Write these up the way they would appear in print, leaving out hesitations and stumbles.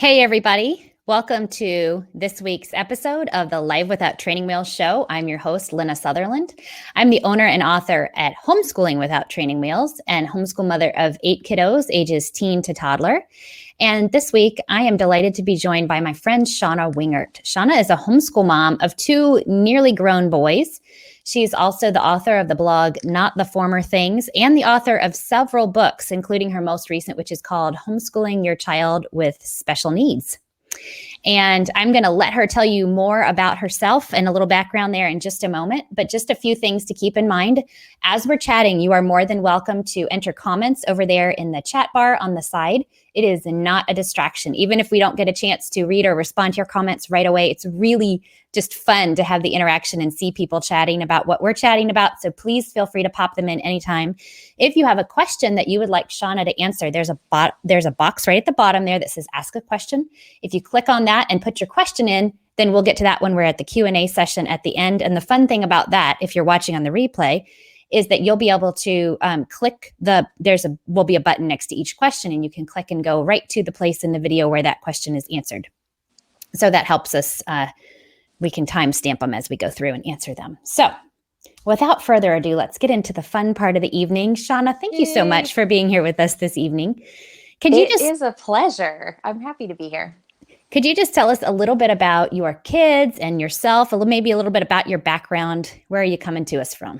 Hey, everybody. Welcome to this week's episode of the Live Without Training Wheels show. I'm your host, Lynna Sutherland. I'm the owner and author at Homeschooling Without Training Wheels and homeschool mother of 8 kiddos, ages teen to toddler. And this week, I am delighted to be joined by my friend, Shawna Wingert. Shawna is a homeschool mom of 2 nearly grown boys. She's also the author of the blog, Not the Former Things, and the author of several books, including her most recent, which is called Homeschooling Your Child with Special Needs. And I'm going to let her tell you more about herself and a little background there in just a moment. But just a few things to keep in mind. As we're chatting, you are more than welcome to enter comments over there in the chat bar on the side. It is not a distraction. Even if we don't get a chance to read or respond to your comments right away, it's really just fun to have the interaction and see people chatting about what we're chatting about. So please feel free to pop them in anytime. If you have a question that you would like Shawna to answer, there's a box right at the bottom there that says ask a question. If you click on that and put your question in, then we'll get to that when we're at the Q&A session at the end. And the fun thing about that, if you're watching on the replay, is that you'll be able to click will be a button next to each question, and you can click and go right to the place in the video where that question is answered. So that helps us, we can timestamp them as we go through and answer them. So without further ado, let's get into the fun part of the evening. Shawna, thank you so much for being here with us this evening. It is a pleasure. I'm happy to be here. Could you just tell us a little bit about your kids and yourself, maybe a little bit about your background? Where are you coming to us from?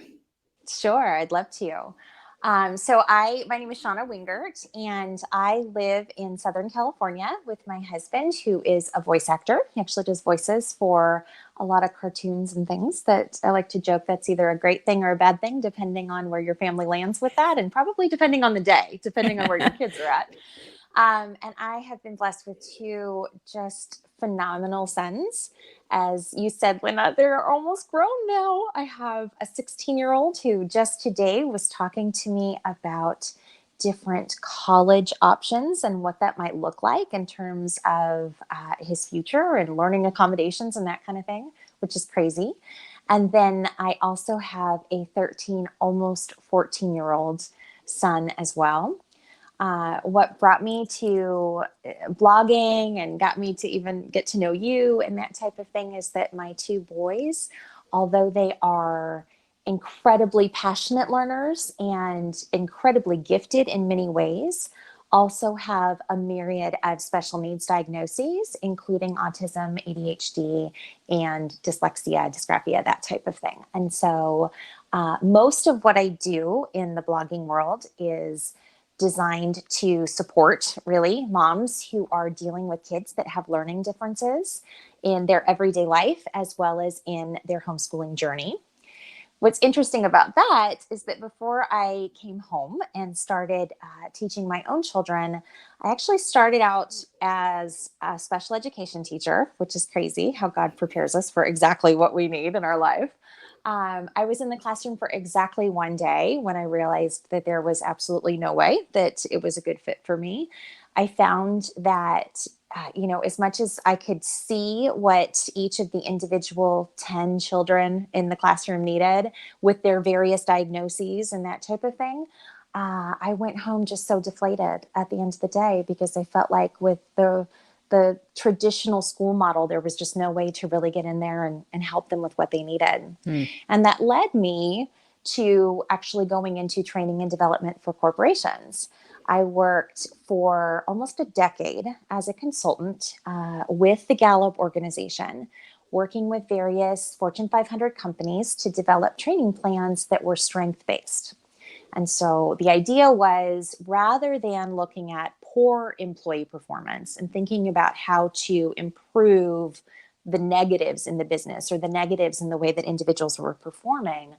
Sure, I'd love to. My name is Shawna Wingert, and I live in Southern California with my husband, who is a voice actor. He actually does voices for a lot of cartoons and things that I like to joke that's either a great thing or a bad thing, depending on where your family lands with that, and probably depending on the day, depending on where your kids are at. And I have been blessed with 2 just phenomenal sons. As you said, Lynna, they're almost grown now. I have a 16-year-old who just today was talking to me about different college options and what that might look like in terms of his future and learning accommodations and that kind of thing, which is crazy. And then I also have a 13, almost 14-year-old son as well. What brought me to blogging and got me to even get to know you and that type of thing is that my 2 boys, although they are incredibly passionate learners and incredibly gifted in many ways, also have a myriad of special needs diagnoses, including autism, ADHD, and dyslexia, dysgraphia, that type of thing. And so most of what I do in the blogging world is designed to support really moms who are dealing with kids that have learning differences in their everyday life as well as in their homeschooling journey. What's interesting about that is that before I came home and started teaching my own children, I actually started out as a special education teacher, which is crazy how God prepares us for exactly what we need in our life. I was in the classroom for exactly 1 day when I realized that there was absolutely no way that it was a good fit for me. I found that, as much as I could see what each of the individual 10 children in the classroom needed with their various diagnoses and that type of thing, I went home just so deflated at the end of the day because I felt like with the traditional school model, there was just no way to really get in there and help them with what they needed. And that led me to actually going into training and development for corporations. I worked for almost a decade as a consultant with the Gallup organization, working with various Fortune 500 companies to develop training plans that were strength-based. And so the idea was, rather than looking at poor employee performance and thinking about how to improve the negatives in the business or the negatives in the way that individuals were performing,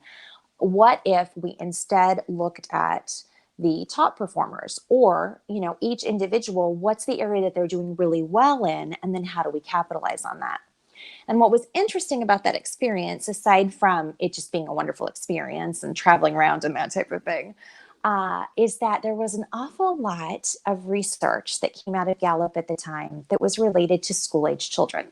what if we instead looked at the top performers or, each individual, what's the area that they're doing really well in, and then how do we capitalize on that? And what was interesting about that experience, aside from it just being a wonderful experience and traveling around and that type of thing, is that there was an awful lot of research that came out of Gallup at the time that was related to school-age children.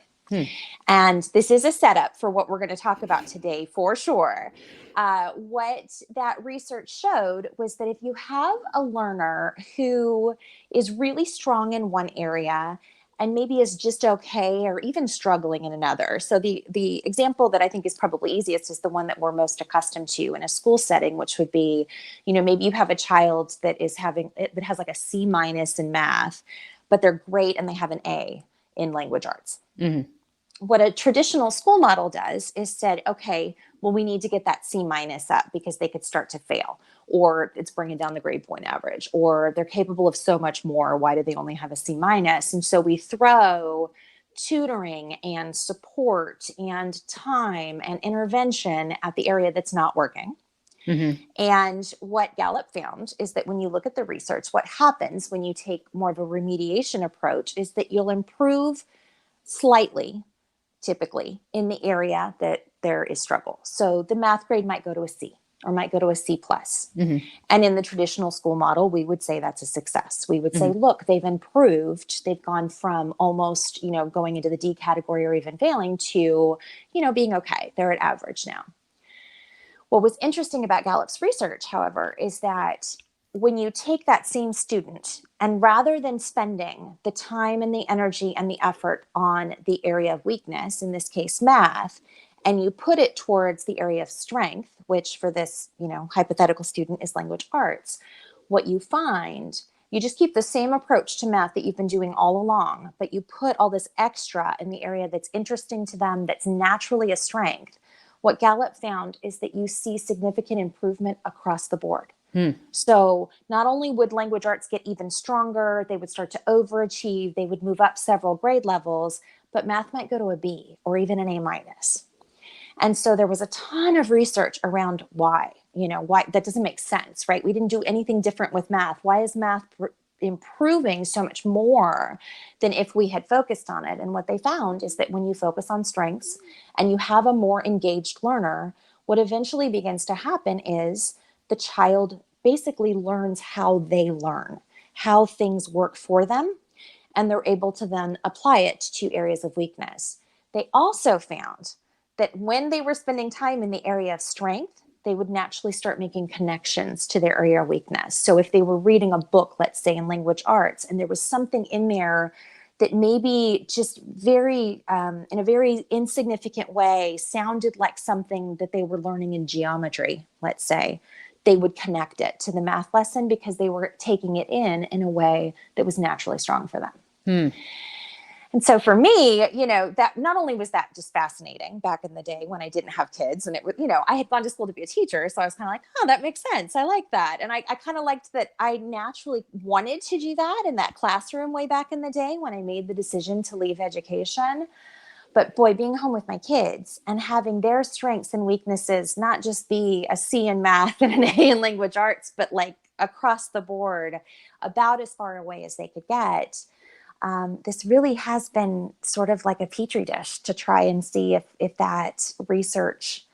And this is a setup for what we're going to talk about today for sure. What that research showed was that if you have a learner who is really strong in one area and maybe is just okay or even struggling in another. So the example that I think is probably easiest is the one that we're most accustomed to in a school setting, which would be, maybe you have a child that has like a C minus in math, but they're great and they have an A in language arts. Mm-hmm. What a traditional school model does is said, okay, well, we need to get that C minus up because they could start to fail, or it's bringing down the grade point average, or they're capable of so much more. Why do they only have a C minus? And so we throw tutoring and support and time and intervention at the area that's not working. Mm-hmm. And what Gallup found is that when you look at the research, what happens when you take more of a remediation approach is that you'll improve slightly, typically, in the area that there is struggle. So the math grade might go to a C or might go to a C plus. Mm-hmm. And in the traditional school model, we would say that's a success. We would say, Mm-hmm. look, they've improved. They've gone from almost, going into the D category or even failing to, being okay. They're at average now. What was interesting about Gallup's research, however, is that when you take that same student and rather than spending the time and the energy and the effort on the area of weakness, in this case, math, and you put it towards the area of strength, which for this, hypothetical student is language arts, what you find, you just keep the same approach to math that you've been doing all along, but you put all this extra in the area that's interesting to them, that's naturally a strength. What Gallup found is that you see significant improvement across the board. So not only would language arts get even stronger, they would start to overachieve, they would move up several grade levels, but math might go to a B or even an A minus. And so there was a ton of research around why that doesn't make sense, right? We didn't do anything different with math. Why is math improving so much more than if we had focused on it? And what they found is that when you focus on strengths and you have a more engaged learner, what eventually begins to happen is the child basically learns how they learn, how things work for them, and they're able to then apply it to areas of weakness. They also found that when they were spending time in the area of strength, they would naturally start making connections to their area of weakness. So if they were reading a book, let's say in language arts, and there was something in there that maybe just very, in a very insignificant way, sounded like something that they were learning in geometry, let's say, they would connect it to the math lesson because they were taking it in a way that was naturally strong for them. And so for me, that not only was that just fascinating back in the day when I didn't have kids, and it was, I had gone to school to be a teacher. So I was kind of like, oh, that makes sense. I like that. And I kind of liked that I naturally wanted to do that in that classroom way back in the day when I made the decision to leave education. But boy, being home with my kids and having their strengths and weaknesses not just be a C in math and an A in language arts, but like across the board, about as far away as they could get. This really has been sort of like a petri dish to try and see if that research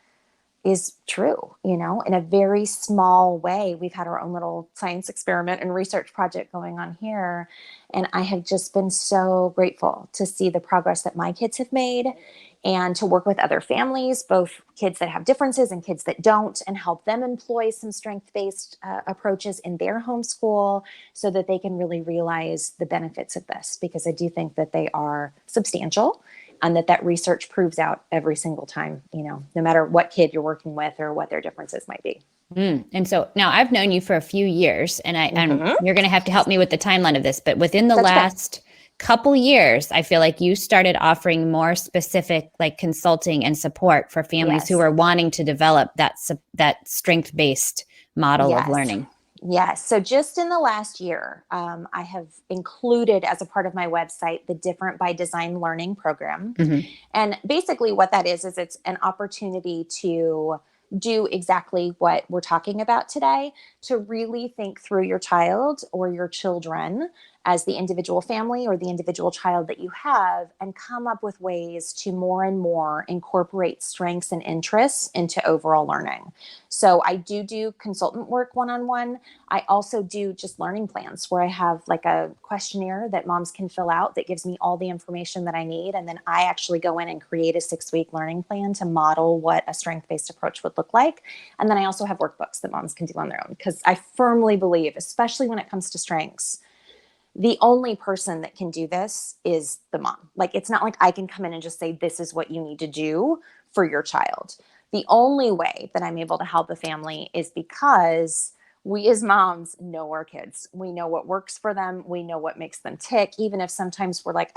is true, in a very small way. We've had our own little science experiment and research project going on here. And I have just been so grateful to see the progress that my kids have made and to work with other families, both kids that have differences and kids that don't, and help them employ some strength-based approaches in their homeschool so that they can really realize the benefits of this, because I do think that they are substantial and that research proves out every single time, no matter what kid you're working with or what their differences might be. And so now I've known you for a few years, and you're going to have to help me with the timeline of this, but within the last couple years, I feel like you started offering more specific like consulting and support for families who are wanting to develop that strength-based model of learning. Yes. So just in the last year, I have included as a part of my website the Different by Design Learning program. And basically what that is it's an opportunity to do exactly what we're talking about today, to really think through your child or your children as the individual family or the individual child that you have, and come up with ways to more and more incorporate strengths and interests into overall learning. So I do consultant work one-on-one. I also do just learning plans where I have like a questionnaire that moms can fill out that gives me all the information that I need. And then I actually go in and create a 6-week learning plan to model what a strength-based approach would look like. And then I also have workbooks that moms can do on their own, because I firmly believe, especially when it comes to strengths, the only person that can do this is the mom. Like, it's not like I can come in and just say, this is what you need to do for your child. The only way that I'm able to help a family is because we as moms know our kids. We know what works for them. We know what makes them tick. Even if sometimes we're like,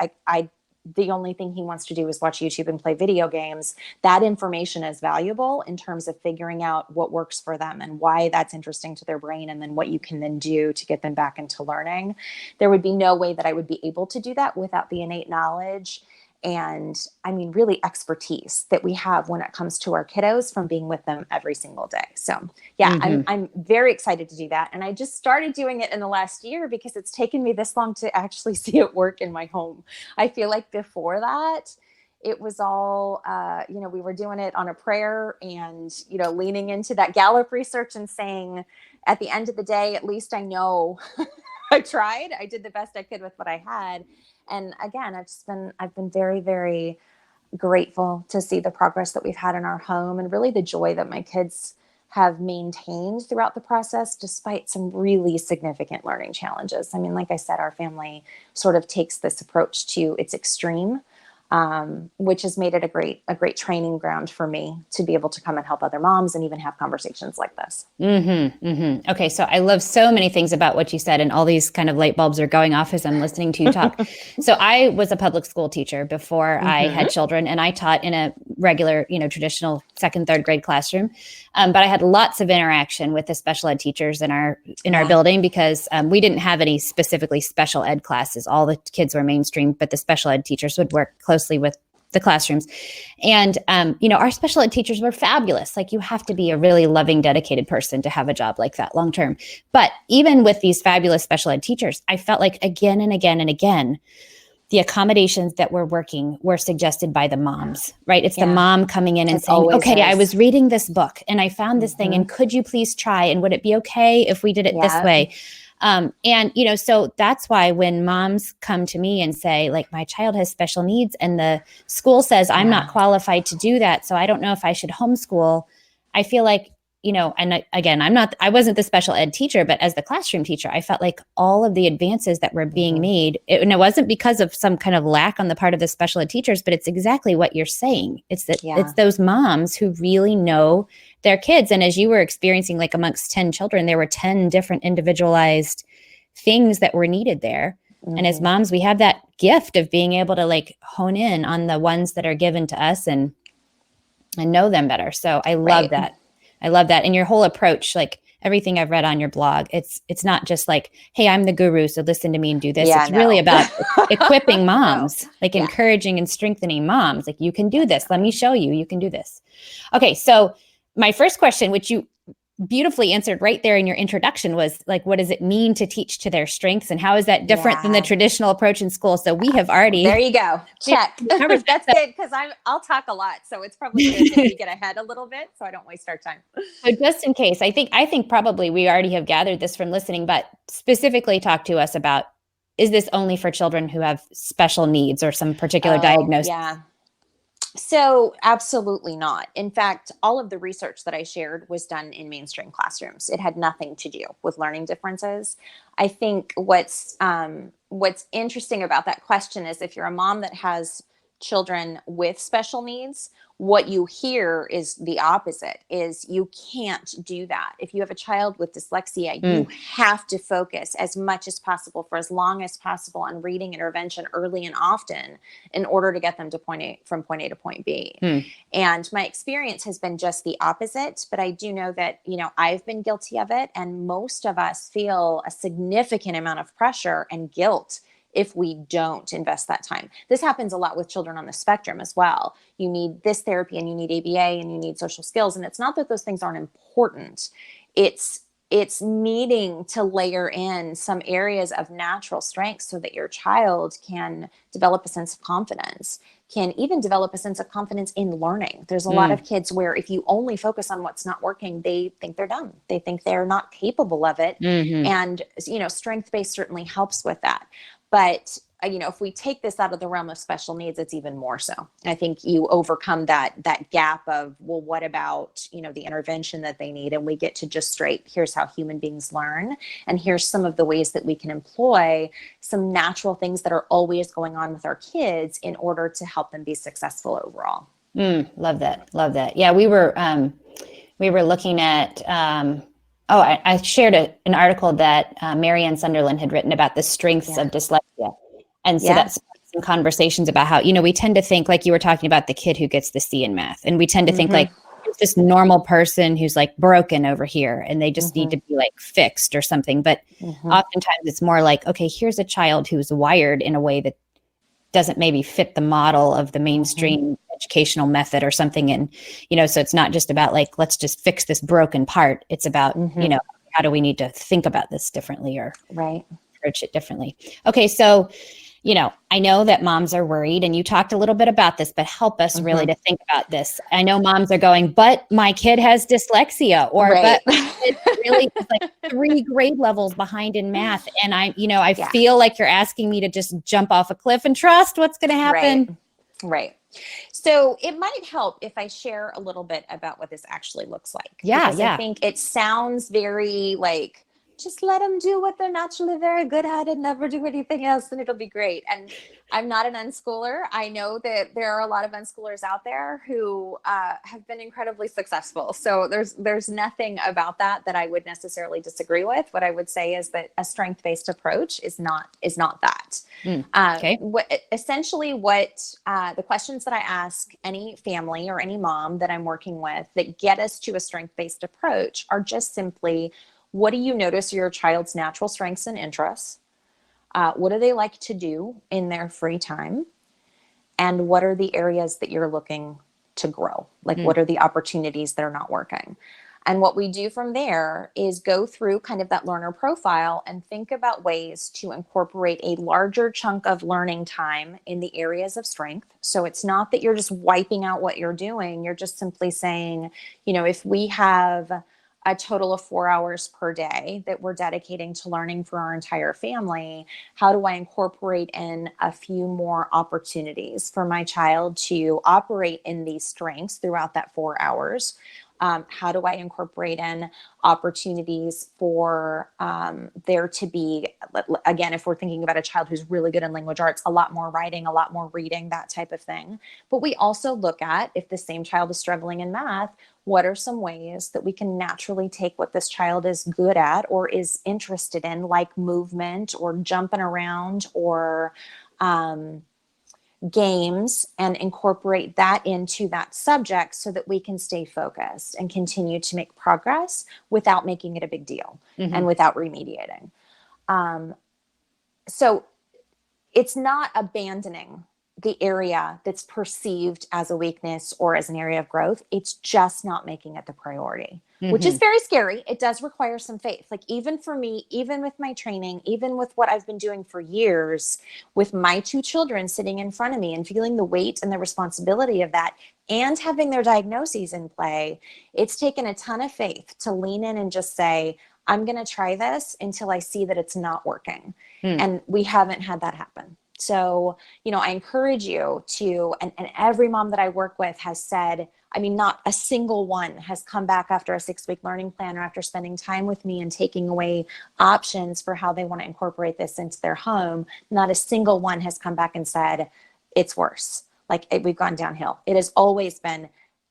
the only thing he wants to do is watch YouTube and play video games. That information is valuable in terms of figuring out what works for them and why that's interesting to their brain, and then what you can then do to get them back into learning. There would be no way that I would be able to do that without the innate knowledge and, I mean, really expertise that we have when it comes to our kiddos from being with them every single day. So yeah, I'm very excited to do that. And I just started doing it in the last year because it's taken me this long to actually see it work in my home. I feel like before that, it was all, we were doing it on a prayer and, leaning into that Gallup research and saying, at the end of the day, at least I know I tried. I did the best I could with what I had. And again, I've been very, very grateful to see the progress that we've had in our home, and really the joy that my kids have maintained throughout the process, despite some really significant learning challenges. I mean, like I said, our family sort of takes this approach to its extreme, which has made it a great training ground for me to be able to come and help other moms and even have conversations like this. Okay. So I love so many things about what you said, and all these kind of light bulbs are going off as I'm listening to you talk. So I was a public school teacher before I had children, and I taught in a regular, traditional second, third grade classroom. But I had lots of interaction with the special ed teachers in our building because we didn't have any specifically special ed classes. All the kids were mainstream, but the special ed teachers would work closely with the classrooms. And, our special ed teachers were fabulous. Like, you have to be a really loving, dedicated person to have a job like that long term. But even with these fabulous special ed teachers, I felt like again and again and again, the accommodations that were working were suggested by the moms, right? It's the mom coming in and saying, okay, I was reading this book and I found this thing, and could you please try? And would it be okay if we did it this way? So that's why when moms come to me and say, like, my child has special needs and the school says I'm not qualified to do that, so I don't know if I should homeschool, I feel like, and again, I wasn't the special ed teacher, but as the classroom teacher, I felt like all of the advances that were being made, and it wasn't because of some kind of lack on the part of the special ed teachers, but it's exactly what you're saying. It's that it's those moms who really know their kids. And as you were experiencing, like, amongst 10 children, there were 10 different individualized things that were needed there. And as moms, we have that gift of being able to, like, hone in on the ones that are given to us and know them better. So I love that. I love that. And your whole approach, like everything I've read on your blog, it's not just like, hey, I'm the guru, so listen to me and do this. It's really about equipping moms, encouraging and strengthening moms. Like, you can do this. Let me show you. You can do this. Okay. So my first question, which you beautifully answered right there in your introduction, was like, what does it mean to teach to their strengths, and how is that different than the traditional approach in school? So we have already there you go, check. That's good, because I'll talk a lot, so it's probably good that we get ahead a little bit so I don't waste our time. So just in case, I think probably we already have gathered this from listening, but specifically talk to us about, is this only for children who have special needs or some particular diagnosis? So absolutely not. In fact, all of the research that I shared was done in mainstream classrooms. It had nothing to do with learning differences. I think what's interesting about that question is, if you're a mom that has children with special needs, what you hear is the opposite, is you can't do that. If you have a child with dyslexia, you have to focus as much as possible for as long as possible on reading intervention early and often in order to get them to from point A to point B. And my experience has been just the opposite, but I do know that, I've been guilty of it, and most of us feel a significant amount of pressure and guilt if we don't invest that time. This happens a lot with children on the spectrum as well. You need this therapy, and you need ABA, and you need social skills. And it's not that those things aren't important. It's needing to layer in some areas of natural strength so that your child can develop a sense of confidence, can even develop a sense of confidence in learning. There's a lot of kids where if you only focus on what's not working, they think they're dumb. They think they're not capable of it. And, strength-based certainly helps with that. But if we take this out of the realm of special needs, it's even more so. I think you overcome that gap of, well, what about, the intervention that they need? And we get to just straight, here's how human beings learn. And here's some of the ways that we can employ some natural things that are always going on with our kids in order to help them be successful overall. Love that. Love that. Yeah, we were looking at, I shared an article that Marianne Sunderland had written about the strengths of dyslexia. And so that's some conversations about how, we tend to think, like you were talking about the kid who gets the C in math. And we tend to think like it's this normal person who's like broken over here and they just need to be like fixed or something. But oftentimes it's more like, okay, here's a child who's wired in a way that doesn't maybe fit the model of the mainstream educational method or something. And, so it's not just about like, let's just fix this broken part. It's about, how do we need to think about this differently or approach it differently? Okay. So, I know that moms are worried and you talked a little bit about this, but help us really to think about this. I know moms are going, but my kid has dyslexia but it really is like 3 grade levels behind in math. And I feel like you're asking me to just jump off a cliff and trust what's going to happen. Right. So it might help if I share a little bit about what this actually looks like. Because I think it sounds very like, just let them do what they're naturally very good at and never do anything else and it'll be great. And I'm not an unschooler. I know that there are a lot of unschoolers out there who have been incredibly successful. So there's nothing about that I would necessarily disagree with. What I would say is that a strength-based approach is not that. Essentially what the questions that I ask any family or any mom that I'm working with that get us to a strength-based approach are just simply, what do you notice are your child's natural strengths and interests? What do they like to do in their free time? And what are the areas that you're looking to grow? Like, what are the opportunities that are not working? And what we do from there is go through kind of that learner profile and think about ways to incorporate a larger chunk of learning time in the areas of strength. So it's not that you're just wiping out what you're doing. You're just simply saying, if we have a total of 4 hours per day that we're dedicating to learning for our entire family, how do I incorporate in a few more opportunities for my child to operate in these strengths throughout that 4 hours? How do I incorporate in opportunities for there to be, again, if we're thinking about a child who's really good in language arts, a lot more writing, a lot more reading, that type of thing. But we also look at, if the same child is struggling in math, what are some ways that we can naturally take what this child is good at or is interested in, like movement or jumping around or games, and incorporate that into that subject so that we can stay focused and continue to make progress without making it a big deal and without remediating. So it's not abandoning the area that's perceived as a weakness or as an area of growth. It's just not making it the priority, which is very scary. It does require some faith. Like, even for me, even with my training, even with what I've been doing for years with my 2 children sitting in front of me and feeling the weight and the responsibility of that and having their diagnoses in play, it's taken a ton of faith to lean in and just say, I'm going to try this until I see that it's not working. And we haven't had that happen. So, I encourage you to, and every mom that I work with has said, not a single one has come back after a 6-week learning plan or after spending time with me and taking away options for how they want to incorporate this into their home. Not a single one has come back and said, it's worse. Like, we've gone downhill. It has always been,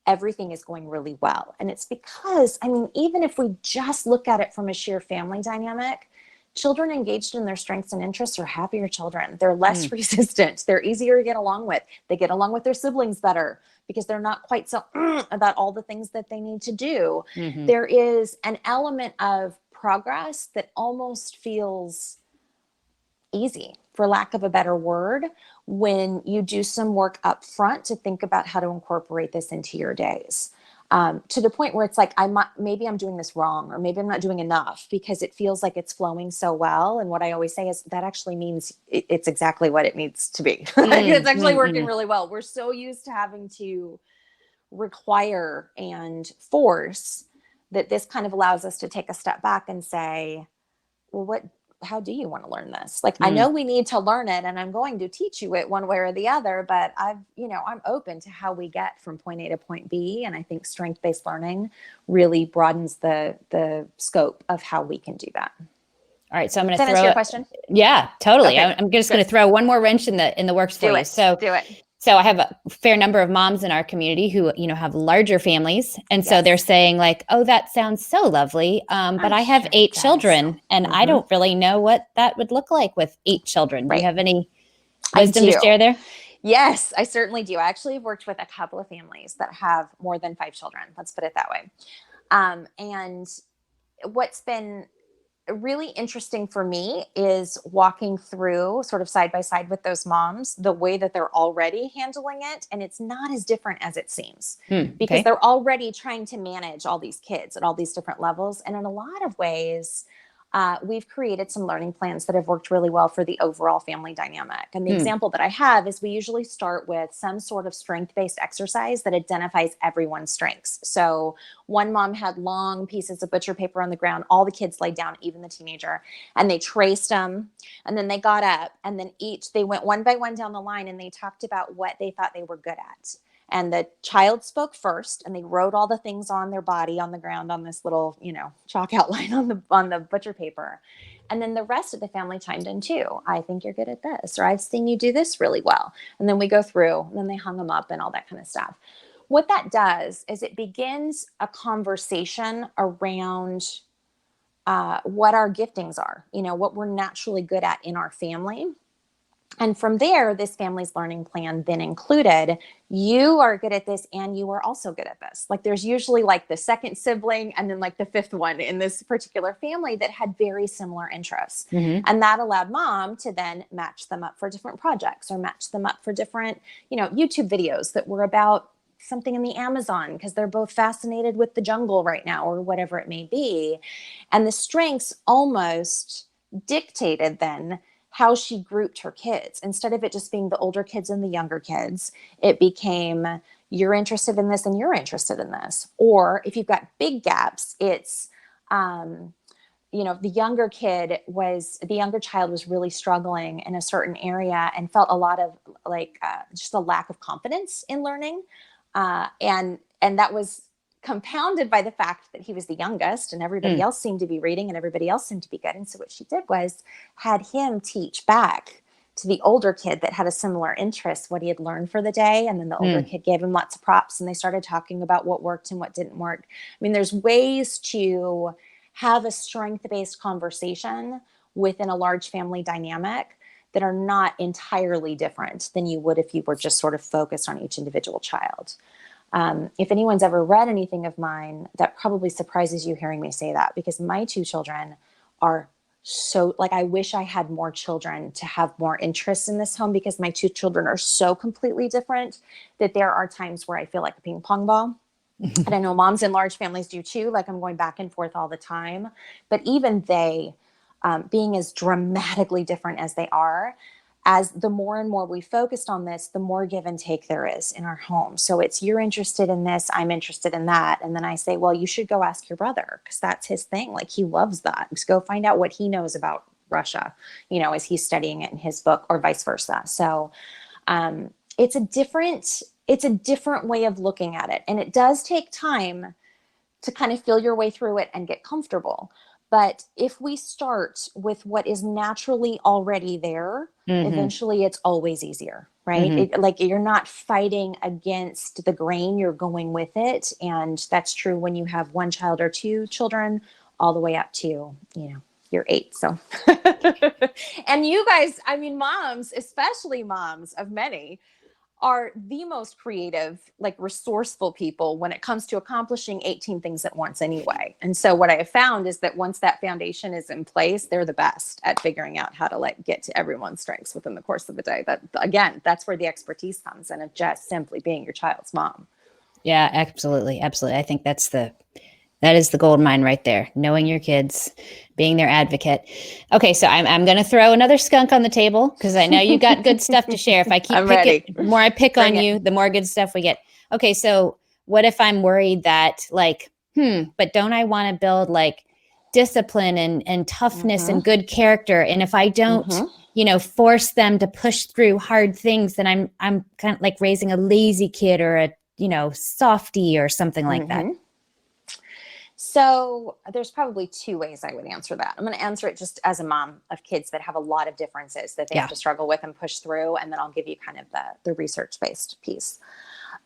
everything is going really well. And it's because, even if we just look at it from a sheer family dynamic, children engaged in their strengths and interests are happier children. They're less resistant. They're easier to get along with. They get along with their siblings better because they're not quite so about all the things that they need to do. There is an element of progress that almost feels easy, for lack of a better word, when you do some work up front to think about how to incorporate this into your days. To the point where it's like, maybe I'm doing this wrong, or maybe I'm not doing enough because it feels like it's flowing so well. And what I always say is that actually means it's exactly what it needs to be. It's actually working really well. We're so used to having to require and force that this kind of allows us to take a step back and say, well, how do you want to learn this? Like, I know we need to learn it and I'm going to teach you it one way or the other, but I'm open to how we get from point A to point B. And I think strength-based learning really broadens the scope of how we can do that. All right. So I'm going to throw answer your question. Yeah, totally. Okay, I'm just going to throw one more wrench in the works for you. Do it. So I have a fair number of moms in our community who, have larger families. And so they're saying like, oh, that sounds so lovely. But I have 8 children and I don't really know what that would look like with 8 children. Do you have any wisdom to share there? Yes, I certainly do. I actually have worked with a couple of families that have more than 5 children. Let's put it that way. And what's been really interesting for me is walking through sort of side by side with those moms, the way that they're already handling it. And it's not as different as it seems because they're already trying to manage all these kids at all these different levels. And in a lot of ways, we've created some learning plans that have worked really well for the overall family dynamic. And the example that I have is we usually start with some sort of strength-based exercise that identifies everyone's strengths. So one mom had long pieces of butcher paper on the ground. All the kids laid down, even the teenager, and they traced them. And then they got up and then they went one by one down the line and they talked about what they thought they were good at. And the child spoke first and they wrote all the things on their body on the ground on this little, chalk outline on the butcher paper. And then the rest of the family chimed in too. I think you're good at this, or I've seen you do this really well. And then we go through and then they hung them up and all that kind of stuff. What that does is it begins a conversation around what our giftings are, what we're naturally good at in our family. And from there, this family's learning plan then included, you are good at this and you are also good at this. Like there's usually like the second sibling and then like the 5th one in this particular family that had very similar interests. And that allowed mom to then match them up for different projects or match them up for different, YouTube videos that were about something in the Amazon because they're both fascinated with the jungle right now or whatever it may be. And the strengths almost dictated then how she grouped her kids. Instead of it just being the older kids and the younger kids, it became you're interested in this and you're interested in this. Or if you've got big gaps, it's, the younger child was really struggling in a certain area and felt a lot of just a lack of confidence in learning. And that was compounded by the fact that he was the youngest and everybody else seemed to be reading and everybody else seemed to be good. And so what she did was had him teach back to the older kid that had a similar interest, what he had learned for the day. And then the older kid gave him lots of props and they started talking about what worked and what didn't work. I mean, there's ways to have a strength-based conversation within a large family dynamic that are not entirely different than you would if you were just sort of focused on each individual child. If anyone's ever read anything of mine, that probably surprises you hearing me say that because my 2 children are so I wish I had more children to have more interest in this home because my 2 children are so completely different that there are times where I feel like a ping pong ball. And I know moms in large families do too. Like I'm going back and forth all the time, but even they, being as dramatically different as they are, as the more and more we focused on this, the more give and take there is in our home. So it's you're interested in this, I'm interested in that. And then I say, well, you should go ask your brother because that's his thing. Like he loves that. Just go find out what he knows about Russia, as he's studying it in his book or vice versa. So it's a different way of looking at it. And it does take time to kind of feel your way through it and get comfortable. But if we start with what is naturally already there, eventually it's always easier, right? You're not fighting against the grain, you're going with it. And that's true when you have 1 child or 2 children, all the way up to, you're 8. So, and you guys, I mean, moms, especially moms of many, are the most creative, resourceful people when it comes to accomplishing 18 things at once anyway. And so what I have found is that once that foundation is in place, they're the best at figuring out how to get to everyone's strengths within the course of a day. But again, that's where the expertise comes in of just simply being your child's mom. Yeah, absolutely. Absolutely. I think that is the gold mine right there. Knowing your kids, being their advocate. Okay. So I'm going to throw another skunk on the table because I know you got good stuff to share. If I keep picking, the more I pick on you, the more good stuff we get. Okay. So what if I'm worried that but don't I want to build discipline and toughness Mm-hmm. and good character. And if I don't, Mm-hmm. force them to push through hard things, then I'm kind of like raising a lazy kid or a, softy or something like that. Mm-hmm. So there's probably two ways I would answer that. I'm going to answer it just as a mom of kids that have a lot of differences that they have to struggle with and push through. And then I'll give you kind of the research-based piece.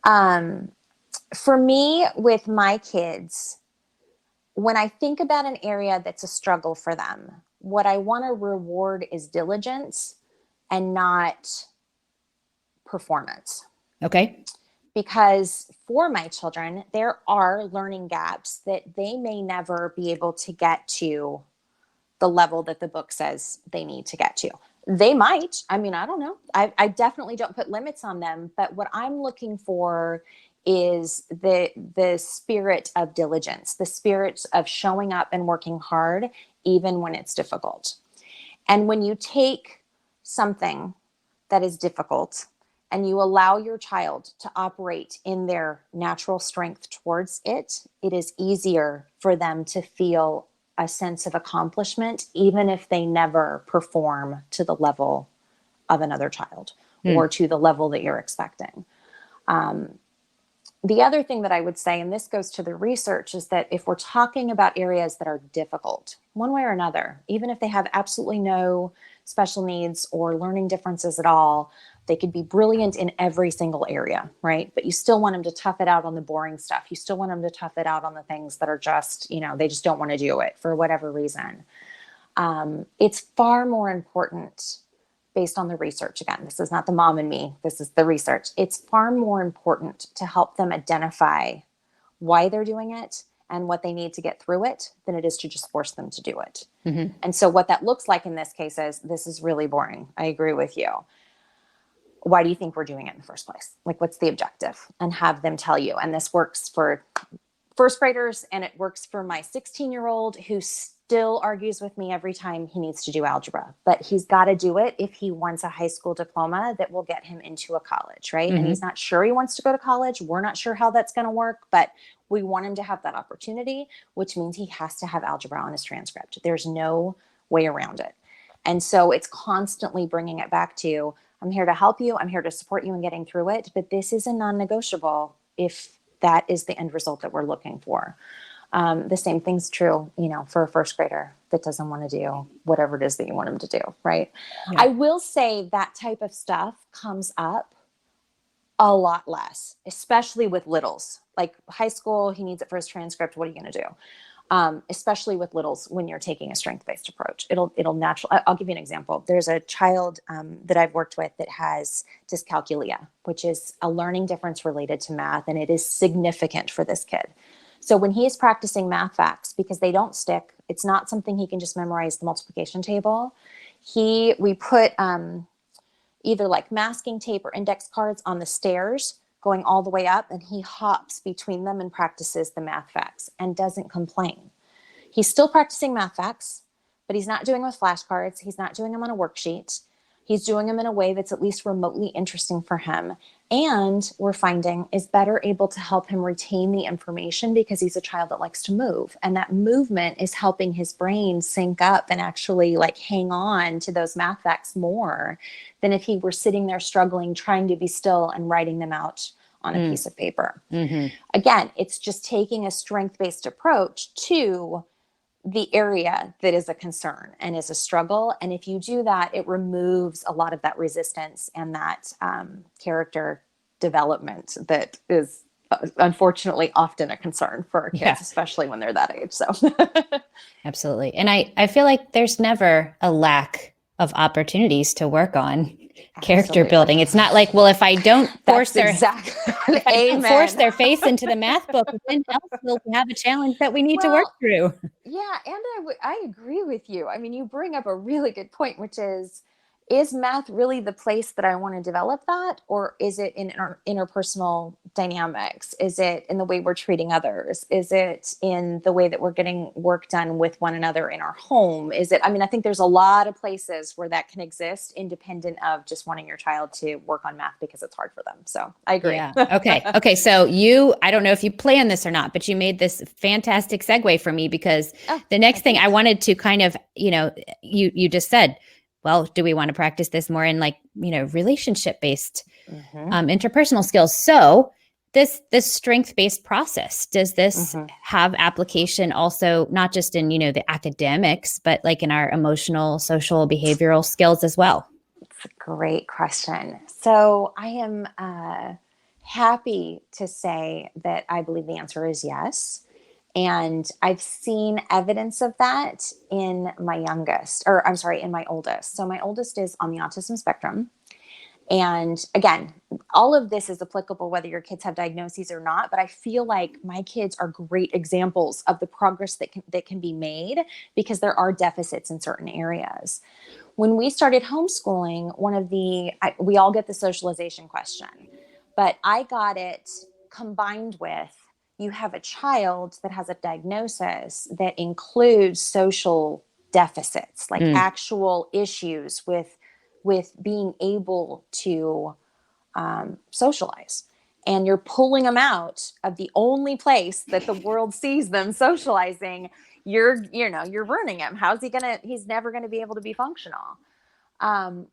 For me, with my kids, when I think about an area that's a struggle for them, what I want to reward is diligence and not performance. Okay. Because for my children, there are learning gaps that they may never be able to get to the level that the book says they need to get to. They might. I mean, I don't know. I definitely don't put limits on them. But what I'm looking for is the spirit of diligence, the spirit of showing up and working hard, even when it's difficult. And when you take something that is difficult and you allow your child to operate in their natural strength towards it, it is easier for them to feel a sense of accomplishment, even if they never perform to the level of another child or to the level that you're expecting. The other thing that I would say, and this goes to the research, is that if we're talking about areas that are difficult, one way or another, even if they have absolutely no special needs or learning differences at all, they could be brilliant in every single area, right? But you still want them to tough it out on the boring stuff. You still want them to tough it out on the things that are just, they just don't want to do it for whatever reason. It's far more important, based on the research. Again, this is not the mom and me, this is the research. It's far more important to help them identify why they're doing it and what they need to get through it than it is to just force them to do it. Mm-hmm. And so what that looks like in this case is, this is really boring. I agree with you. Why do you think we're doing it in the first place? Like, what's the objective? And have them tell you. And this works for first graders, and it works for my 16-year-old who still argues with me every time he needs to do algebra, but he's got to do it if he wants a high school diploma that will get him into a college, right? Mm-hmm. And he's not sure he wants to go to college. We're not sure how that's going to work, but we want him to have that opportunity, which means he has to have algebra on his transcript. There's no way around it. And so it's constantly bringing it back to, I'm here to help you. I'm here to support you in getting through it, but this is a non-negotiable if that is the end result that we're looking for. The same thing's true, for a first grader that doesn't want to do whatever it is that you want him to do, right? Yeah. I will say that type of stuff comes up a lot less, especially with littles. Like high school, he needs it for his transcript. What are you going to do? Especially with littles, when you're taking a strength-based approach, it'll naturally. I'll give you an example. There's a child that I've worked with that has dyscalculia, which is a learning difference related to math, and it is significant for this kid. So when he is practicing math facts, because they don't stick, it's not something he can just memorize the multiplication table. We put either like masking tape or index cards on the stairs going all the way up, and he hops between them and practices the math facts and doesn't complain. He's still practicing math facts, but he's not doing them with flashcards. He's not doing them on a worksheet. He's doing them in a way that's at least remotely interesting for him. And we're finding is better able to help him retain the information because he's a child that likes to move. And that movement is helping his brain sync up and actually like hang on to those math facts more than if he were sitting there struggling, trying to be still and writing them out on a piece of paper. Mm-hmm. Again, it's just taking a strength-based approach to the area that is a concern and is a struggle. And if you do that, it removes a lot of that resistance and that character development that is unfortunately often a concern for kids, especially when they're that age. So absolutely. And I feel like there's never a lack of opportunities to work on character building. It's not like, well, if I don't force their face into the math book, then else we'll have a challenge that we need to work through. Yeah. And I agree with you. I mean, you bring up a really good point, which is is math really the place that I want to develop that? Or is it in our interpersonal dynamics? Is it in the way we're treating others? Is it in the way that we're getting work done with one another in our home? Is it, I mean, I think there's a lot of places where that can exist independent of just wanting your child to work on math because it's hard for them. So I agree. Yeah. Okay. Okay. So I don't know if you planned this or not, but you made this fantastic segue for me because the next thing I wanted to kind of, you just said, well, do we want to practice this more in like, relationship based interpersonal skills? So this strength based process, does this have application also not just in, the academics, but like in our emotional, social, behavioral skills as well? It's a great question. So I am happy to say that I believe the answer is yes. And I've seen evidence of that in my youngest, or I'm sorry, in my oldest. So my oldest is on the autism spectrum. And again, all of this is applicable whether your kids have diagnoses or not, but I feel like my kids are great examples of the progress that can be made because there are deficits in certain areas. When we started homeschooling, we all get the socialization question, but I got it combined with, you have a child that has a diagnosis that includes social deficits, like actual issues with being able to socialize. And you're pulling them out of the only place that the world sees them socializing. You're ruining him. He's never going to be able to be functional.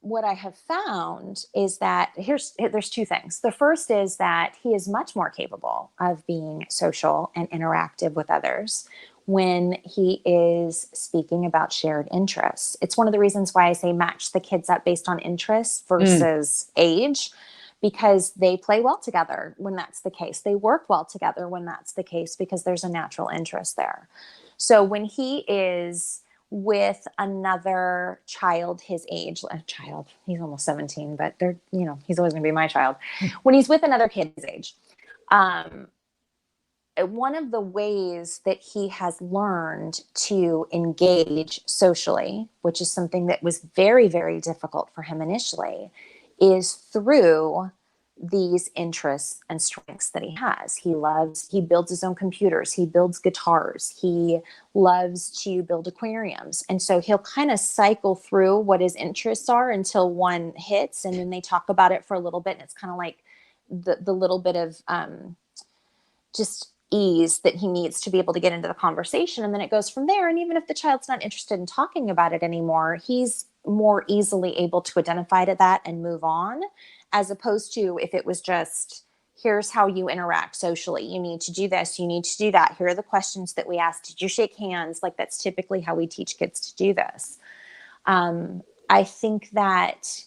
What I have found is that there's two things. The first is that he is much more capable of being social and interactive with others when he is speaking about shared interests. It's one of the reasons why I say match the kids up based on interests versus age, because they play well together when that's the case. They work well together when that's the case, because there's a natural interest there. So when he is with another child his age, he's almost 17, but he's always going to be my child. When he's with another kid his age, one of the ways that he has learned to engage socially, which is something that was very, very difficult for him initially, is through these interests and strengths that he has. He builds his own computers, he builds guitars, he loves to build aquariums. And so he'll kind of cycle through what his interests are until one hits, and then they talk about it for a little bit. And it's kind of like the little bit of just ease that he needs to be able to get into the conversation. And then it goes from there. And even if the child's not interested in talking about it anymore, he's more easily able to identify to that and move on, as opposed to if it was just, here's how you interact socially. You need to do this. You need to do that. Here are the questions that we ask. Did you shake hands? Like, that's typically how we teach kids to do this. I think that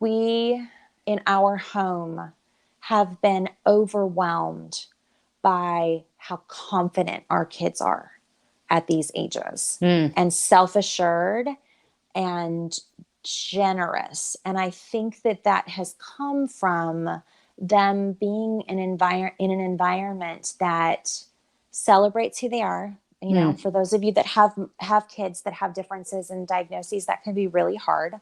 we in our home have been overwhelmed by how confident our kids are at these ages and self-assured and generous. And I think that has come from them being in an environment that celebrates who they are. For those of you that have kids that have differences and diagnoses, that can be really hard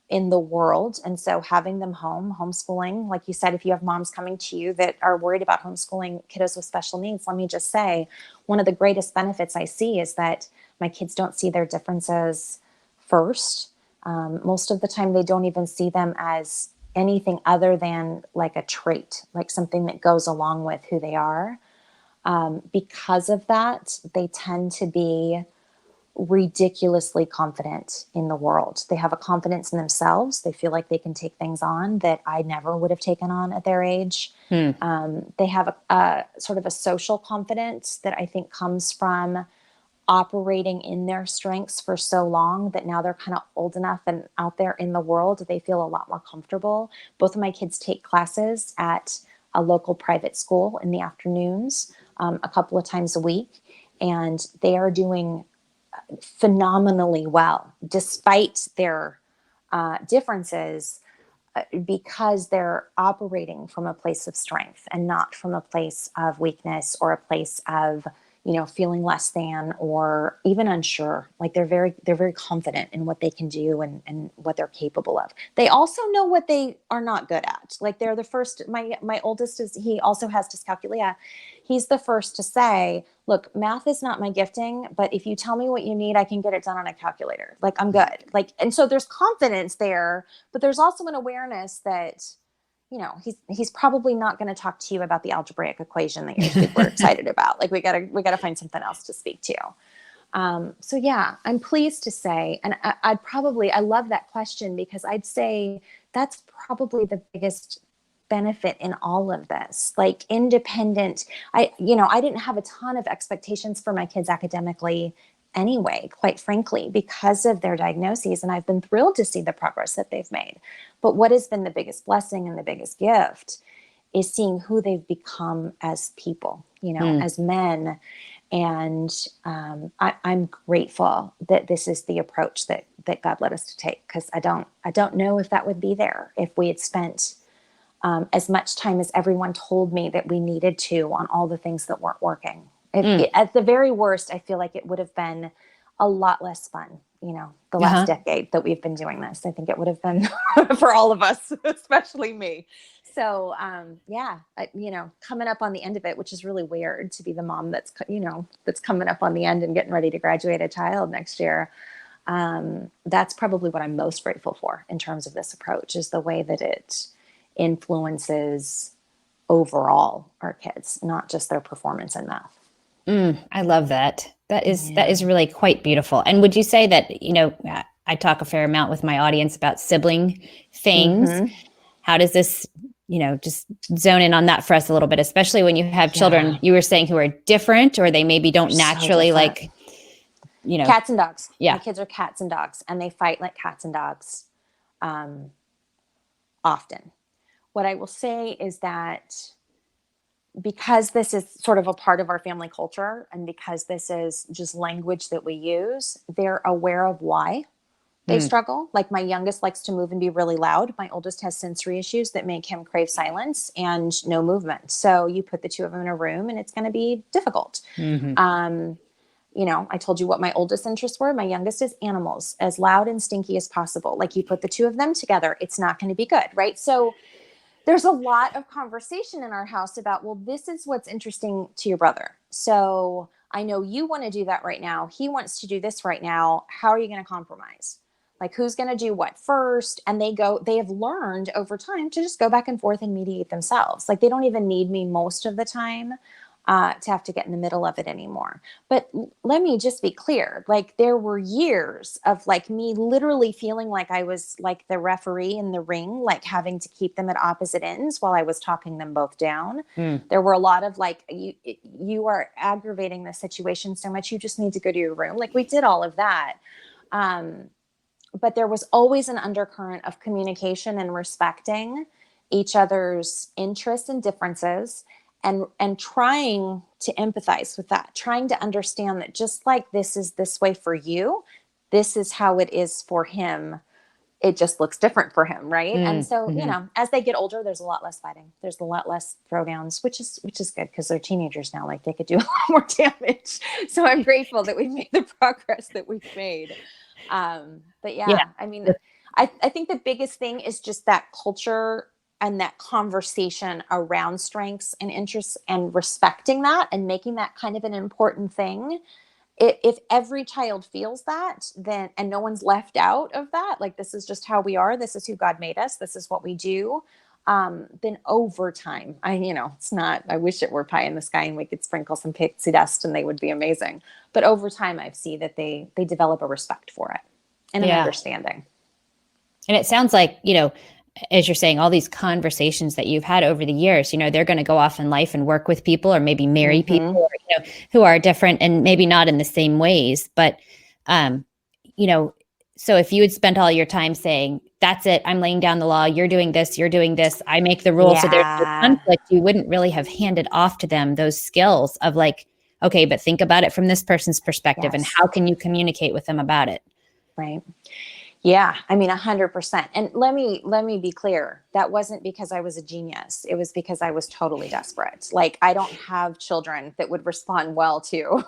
in the world. And so having them homeschooling, like you said, if you have moms coming to you that are worried about homeschooling kiddos with special needs, let me just say, one of the greatest benefits I see is that my kids don't see their differences first. Most of the time, they don't even see them as anything other than like a trait, like something that goes along with who they are. Because of that, they tend to be ridiculously confident in the world. They have a confidence in themselves. They feel like they can take things on that I never would have taken on at their age. They have a sort of a social confidence that I think comes from operating in their strengths for so long that now they're kind of old enough and out there in the world, they feel a lot more comfortable. Both of my kids take classes at a local private school in the afternoons, a couple of times a week, and they are doing phenomenally well despite their differences, because they're operating from a place of strength and not from a place of weakness or a place of feeling less than or even unsure. Like they're very confident in what they can do and what they're capable of. They also know what they are not good at. Like they're the first, my oldest he also has dyscalculia. He's the first to say, look, math is not my gifting, but if you tell me what you need, I can get it done on a calculator. Like I'm good. Like, and so there's confidence there, but there's also an awareness that, he's probably not going to talk to you about the algebraic equation that you're super excited about. Like we gotta find something else to speak to. So yeah, I'm pleased to say, and I love that question because I'd say that's probably the biggest benefit in all of this. Like independent, I didn't have a ton of expectations for my kids academically anyway, quite frankly, because of their diagnoses. And I've been thrilled to see the progress that they've made. But what has been the biggest blessing and the biggest gift is seeing who they've become as people, as men. And I'm grateful that this is the approach that God led us to take, because I don't know if that would be there if we had spent as much time as everyone told me that we needed to on all the things that weren't working. At the very worst, I feel like it would have been a lot less fun, the last decade that we've been doing this. I think it would have been for all of us, especially me. So, coming up on the end of it, which is really weird to be the mom that's coming up on the end and getting ready to graduate a child next year. That's probably what I'm most grateful for in terms of this approach, is the way that it influences overall our kids, not just their performance in math. I love that. That is really quite beautiful. And would you say that, I talk a fair amount with my audience about sibling things. Mm-hmm. How does this, just zone in on that for us a little bit, especially when you have children, you were saying, who are different, or they maybe don't naturally like, cats and dogs. Yeah. My kids are cats and dogs, and they fight like cats and dogs often. What I will say is that because this is sort of a part of our family culture, and because this is just language that we use, they're aware of why they struggle. Like my youngest likes to move and be really loud. My oldest has sensory issues that make him crave silence and no movement. So you put the two of them in a room and it's going to be difficult. Mm-hmm. I told you what my oldest interests were. My youngest is animals, as loud and stinky as possible. Like you put the two of them together, it's not going to be good. Right. So there's a lot of conversation in our house about, well, this is what's interesting to your brother. So I know you want to do that right now. He wants to do this right now. How are you going to compromise? Like, who's going to do what first? And they have learned over time to just go back and forth and mediate themselves. Like, they don't even need me most of the time to have to get in the middle of it anymore. But let me just be clear. Like, there were years of like me literally feeling like I was like the referee in the ring, like having to keep them at opposite ends while I was talking them both down. There were a lot of like, you are aggravating the situation so much, you just need to go to your room. Like, we did all of that. But there was always an undercurrent of communication and respecting each other's interests and differences, and trying to empathize with that, trying to understand that just like this is this way for you, this is how it is for him. It just looks different for him, right? And so, as they get older, there's a lot less fighting. There's a lot less throwdowns, which is good, because they're teenagers now. Like, they could do a lot more damage. So I'm grateful that we've made the progress that we've made. But I mean, I think the biggest thing is just that culture and that conversation around strengths and interests, and respecting that and making that kind of an important thing. If every child feels that, then, and no one's left out of that, like, this is just how we are, this is who God made us, this is what we do, then over time, it's not, I wish it were pie in the sky and we could sprinkle some pixie dust and they would be amazing. But over time, I see that they develop a respect for it and an understanding. And it sounds like, as you're saying, all these conversations that you've had over the years, they're going to go off in life and work with people, or maybe marry people, or, who are different and maybe not in the same ways. But, so if you had spent all your time saying, that's it, I'm laying down the law, you're doing this, I make the rules, so there's no conflict, you wouldn't really have handed off to them those skills of like, okay, but think about it from this person's perspective, and how can you communicate with them about it? Right. Yeah, I mean, 100%. And let me be clear. That wasn't because I was a genius. It was because I was totally desperate. Like, I don't have children that would respond well to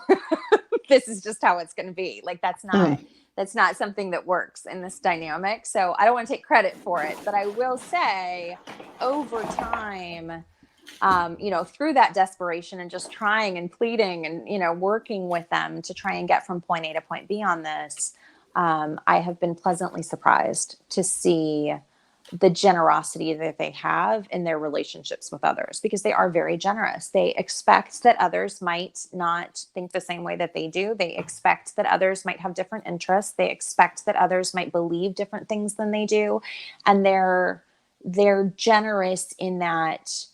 this is just how it's going to be. Like, that's not something that works in this dynamic. So I don't want to take credit for it, but I will say over time, through that desperation and just trying and pleading and, working with them to try and get from point A to point B on this, I have been pleasantly surprised to see the generosity that they have in their relationships with others, because they are very generous. They expect that others might not think the same way that they do. They expect that others might have different interests. They expect that others might believe different things than they do. And they're generous in that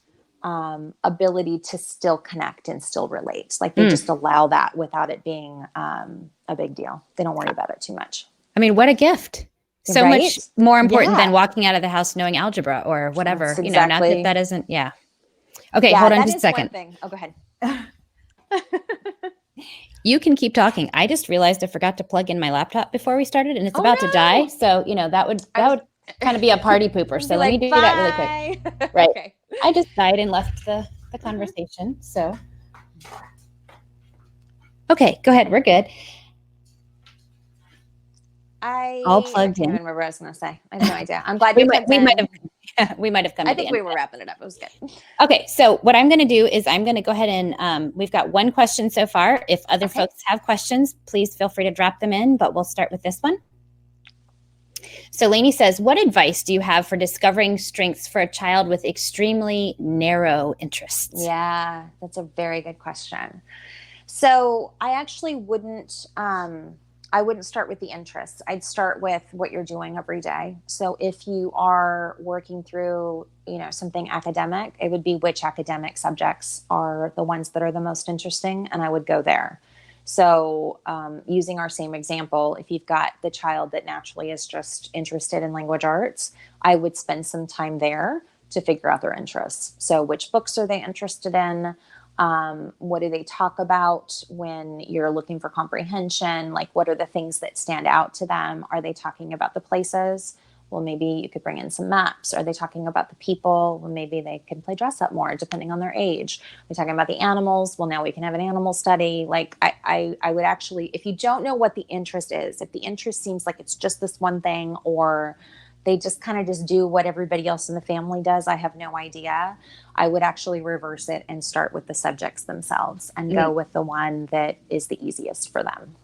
ability to still connect and still relate. Like, they just allow that without it being a big deal. They don't worry about it too much. I mean, what a gift. So Right? much more important than walking out of the house knowing algebra or whatever. That's Not that isn't, yeah. Okay, Yeah, hold on that just a is second. one thing. Oh, go ahead. You can keep talking. I just realized I forgot to plug in my laptop before we started, and it's about to die. So, that would kind of be a party pooper. So let me do that really quick. Right. Okay. I just died and left the conversation. So, okay, go ahead. We're good. All plugged can't in. even remember what I was going to say. I have no idea. I'm glad we you might have come. I think we were wrapping it up. It was good. Okay, so what I'm going to do is I'm going to go ahead and we've got one question so far. If other folks have questions, please feel free to drop them in, but we'll start with this one. So Lainey says, what advice do you have for discovering strengths for a child with extremely narrow interests? Yeah, that's a very good question. So I actually wouldn't start with the interests. I'd start with what you're doing every day. So if you are working through, something academic, it would be which academic subjects are the ones that are the most interesting, and I would go there. So using our same example, if you've got the child that naturally is just interested in language arts, I would spend some time there to figure out their interests. So which books are they interested in? What do they talk about when you're looking for comprehension? Like, what are the things that stand out to them? Are they talking about the places? Well, maybe you could bring in some maps. Are they talking about the people? Well, maybe they can play dress up more, depending on their age. Are they talking about the animals? Well, now we can have an animal study. Like, I would actually, if you don't know what the interest is, if the interest seems like it's just this one thing, or they just kind of just do what everybody else in the family does, I have no idea, I would actually reverse it and start with the subjects themselves and go with the one that is the easiest for them.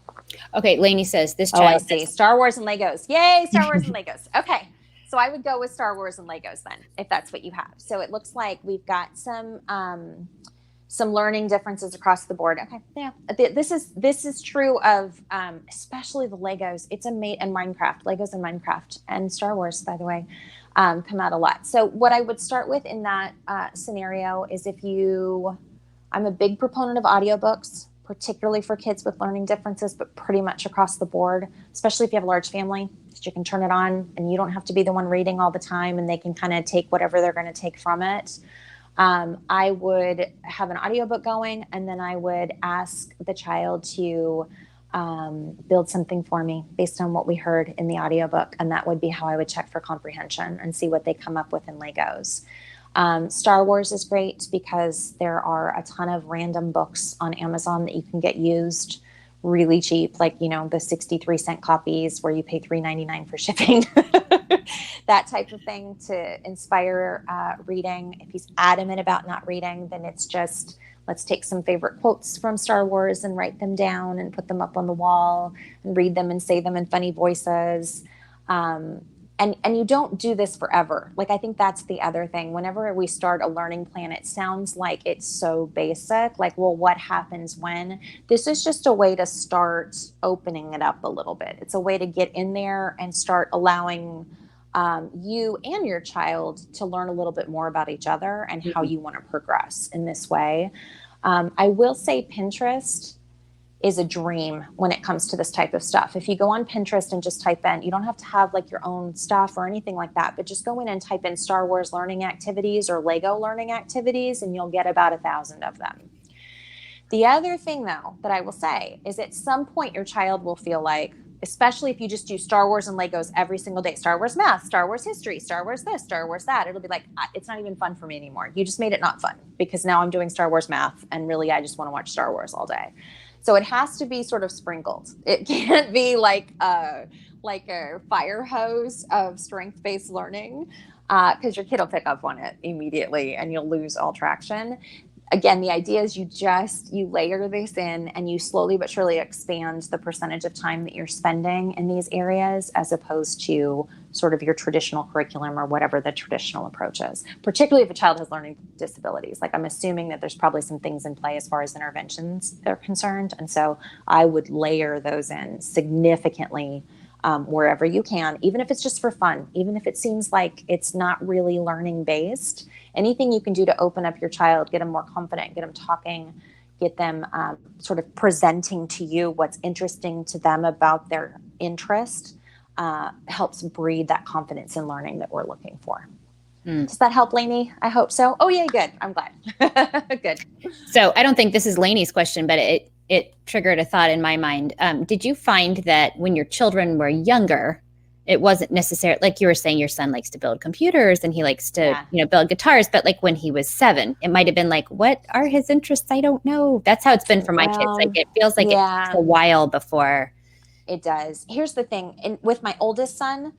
Okay, Lainey says this child. Oh, I see. Star Wars and Legos. Yay, Star Wars and Legos. Okay, so I would go with Star Wars and Legos then, if that's what you have. So it looks like we've got some learning differences across the board. Okay, yeah, this is true of especially the Legos. It's and Minecraft, Legos and Minecraft and Star Wars, by the way, come out a lot. So what I would start with in that scenario is I'm a big proponent of audiobooks, particularly for kids with learning differences, but pretty much across the board, especially if you have a large family, that you can turn it on and you don't have to be the one reading all the time, and they can kind of take whatever they're going to take from it. I would have an audiobook going, and then I would ask the child to build something for me based on what we heard in the audiobook. And that would be how I would check for comprehension and see what they come up with in Legos. Star Wars is great because there are a ton of random books on Amazon that you can get used really cheap, like, the 63-cent copies where you pay $3.99 for shipping, that type of thing to inspire reading. If he's adamant about not reading, then it's just, let's take some favorite quotes from Star Wars and write them down and put them up on the wall and read them and say them in funny voices. And you don't do this forever. Like, I think that's the other thing. Whenever we start a learning plan, it sounds like it's so basic. Like, well, what happens when? This is just a way to start opening it up a little bit. It's a way to get in there and start allowing you and your child to learn a little bit more about each other and how you want to progress in this way. I will say Pinterest is a dream when it comes to this type of stuff. If you go on Pinterest and just type in, you don't have to have like your own stuff or anything like that, but just go in and type in Star Wars learning activities or Lego learning activities, and you'll get about 1,000 of them. The other thing, though, that I will say is at some point your child will feel like, especially if you just do Star Wars and Legos every single day, Star Wars math, Star Wars history, Star Wars this, Star Wars that, it'll be like, it's not even fun for me anymore. You just made it not fun because now I'm doing Star Wars math and really I just want to watch Star Wars all day. So it has to be sort of sprinkled. It can't be like a fire hose of strength-based learning, because your kid will pick up on it immediately and you'll lose all traction. Again, the idea is you layer this in and you slowly but surely expand the percentage of time that you're spending in these areas as opposed to sort of your traditional curriculum or whatever the traditional approach is, particularly if a child has learning disabilities. Like, I'm assuming that there's probably some things in play as far as interventions are concerned. And so I would layer those in significantly wherever you can, even if it's just for fun, even if it seems like it's not really learning based. Anything you can do to open up your child, get them more confident, get them talking, get them sort of presenting to you what's interesting to them about their interest, helps breed that confidence in learning that we're looking for. Does that help, Lainey? I hope so. Oh, yeah, good. I'm glad. Good. So I don't think this is Lainey's question, but it triggered a thought in my mind. Did you find that when your children were younger, it wasn't necessarily like you were saying your son likes to build computers and he likes to, build guitars, but like when he was 7, it might've been like, what are his interests? I don't know. That's how it's been for my kids. Like, it feels like it takes a while before. It does. Here's the thing. With my oldest son,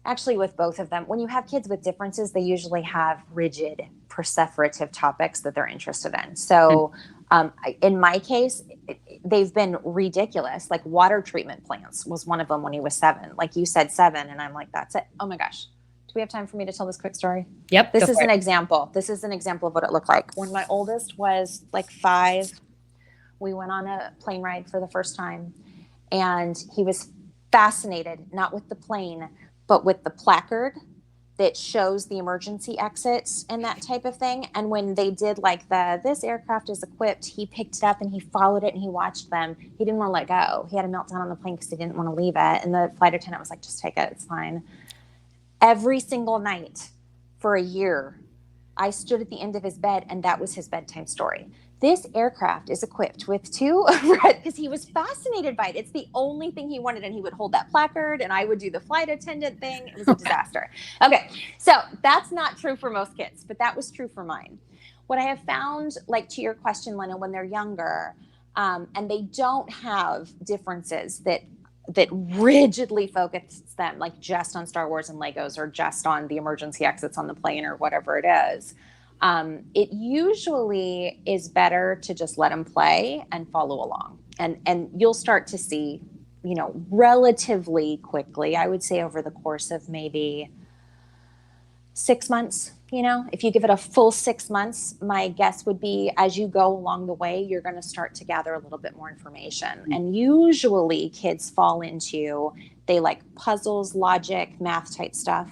actually with both of them, when you have kids with differences, they usually have rigid perseverative topics that they're interested in. So in my case, they've been ridiculous. Like, water treatment plants was one of them when he was 7. Like you said, 7. And I'm like, that's it. Oh my gosh. Do we have time for me to tell this quick story? Yep. This is an example. This is an example of what it looked like. When my oldest was like 5, we went on a plane ride for the first time. And he was fascinated, not with the plane, but with the placard that shows the emergency exits and that type of thing. And when they did like this aircraft is equipped, he picked it up and he followed it and he watched them. He didn't want to let go. He had a meltdown on the plane because he didn't want to leave it. And the flight attendant was like, just take it. It's fine. Every single night for a year, I stood at the end of his bed and that was his bedtime story. This aircraft is equipped with 2 because he was fascinated by it. It's the only thing he wanted. And he would hold that placard and I would do the flight attendant thing. It was a disaster. Okay. So that's not true for most kids, but that was true for mine. What I have found, like to your question, Lena, when they're younger, and they don't have differences that rigidly focus them like just on Star Wars and Legos or just on the emergency exits on the plane or whatever it is. It usually is better to just let them play and follow along. And you'll start to see, relatively quickly, I would say over the course of maybe 6 months, if you give it a full 6 months, my guess would be as you go along the way, you're going to start to gather a little bit more information. And usually kids fall into, they like puzzles, logic, math type stuff.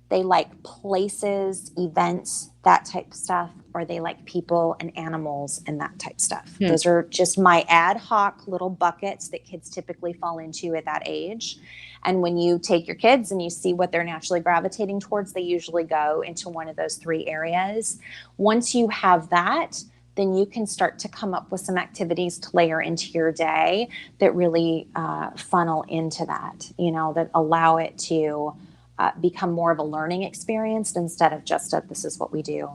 They like places, events, that type of stuff, or they like people and animals and that type of stuff. Those are just my ad hoc little buckets that kids typically fall into at that age. And when you take your kids and you see what they're naturally gravitating towards, they usually go into one of those 3 areas. Once you have that, then you can start to come up with some activities to layer into your day that really funnel into that, that allow it to become more of a learning experience instead of just this is what we do,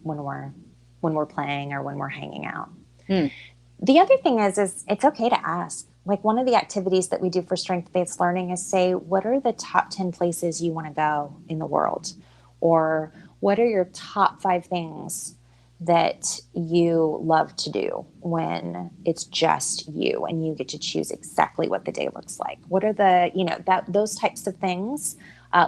when we're playing or when we're hanging out. The other thing is it's okay to ask. Like, one of the activities that we do for strength-based learning is say, what are the top 10 places you want to go in the world? Or what are your top 5 things that you love to do when it's just you and you get to choose exactly what the day looks like? What are the, those types of things?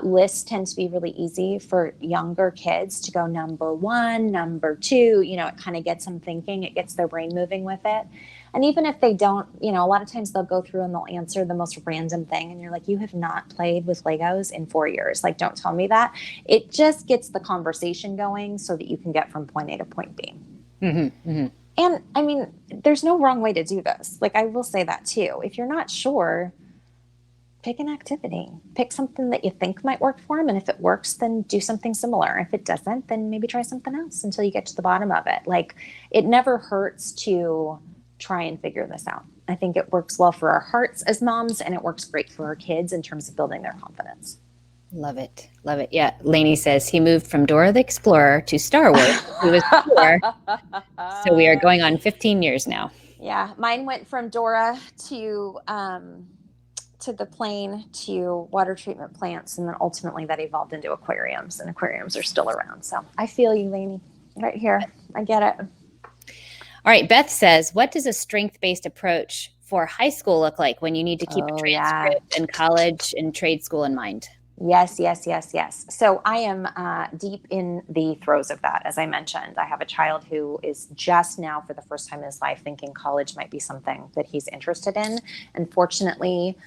Lists tend to be really easy for younger kids to go number 1, number 2, it kind of gets them thinking, it gets their brain moving with it. And even if they don't, a lot of times they'll go through and they'll answer the most random thing. And you're like, you have not played with Legos in 4 years. Like, don't tell me that. It just gets the conversation going so that you can get from point A to point B. Mm-hmm, mm-hmm. And I mean, there's no wrong way to do this. Like, I will say that too. If you're not sure, pick an activity, pick something that you think might work for them. And if it works, then do something similar. If it doesn't, then maybe try something else until you get to the bottom of it. Like, it never hurts to try and figure this out. I think it works well for our hearts as moms, and it works great for our kids in terms of building their confidence. Love it. Love it. Yeah. Lainey says he moved from Dora the Explorer to Star Wars. He was 4. So we are going on 15 years now. Yeah. Mine went from Dora to the plane to water treatment plants. And then ultimately that evolved into aquariums, and aquariums are still around. So I feel you, Lainey, right here. I get it. All right. Beth says, what does a strength-based approach for high school look like when you need to keep a transcript and college and trade school in mind? Yes. So I am deep in the throes of that. As I mentioned, I have a child who is just now, for the first time in his life, thinking college might be something that he's interested in. And fortunately,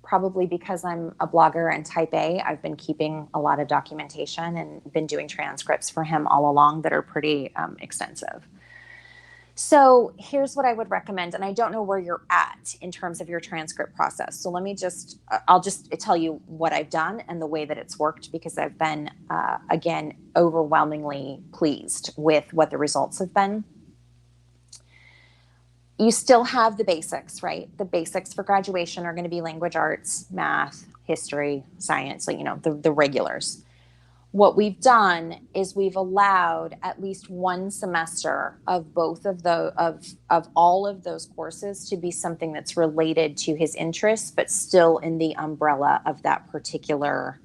probably because I'm a blogger and type A, I've been keeping a lot of documentation and been doing transcripts for him all along that are pretty extensive. So here's what I would recommend. And I don't know where you're at in terms of your transcript process. So I'll just tell you what I've done and the way that it's worked, because I've been, again, overwhelmingly pleased with what the results have been. You still have the basics, right? The basics for graduation are going to be language arts, math, history, science, the regulars. What we've done is we've allowed at least one semester of both of all of those courses to be something that's related to his interests, but still in the umbrella of that particular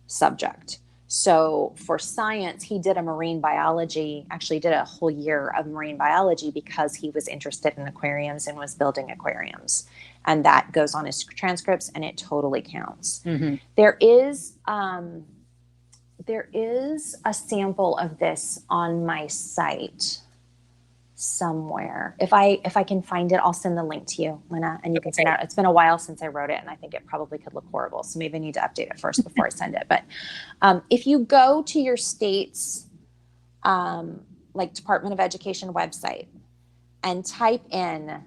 subject. So for science, he did actually did a whole year of marine biology because he was interested in aquariums and was building aquariums. And that goes on his transcripts, and it totally counts. Mm-hmm. There is a sample of this on my site somewhere. If I can find it, I'll send the link to you, Lynna, and you can send it out. It's been a while since I wrote it, and I think it probably could look horrible. So maybe I need to update it first before I send it. But if you go to your state's Department of Education website and type in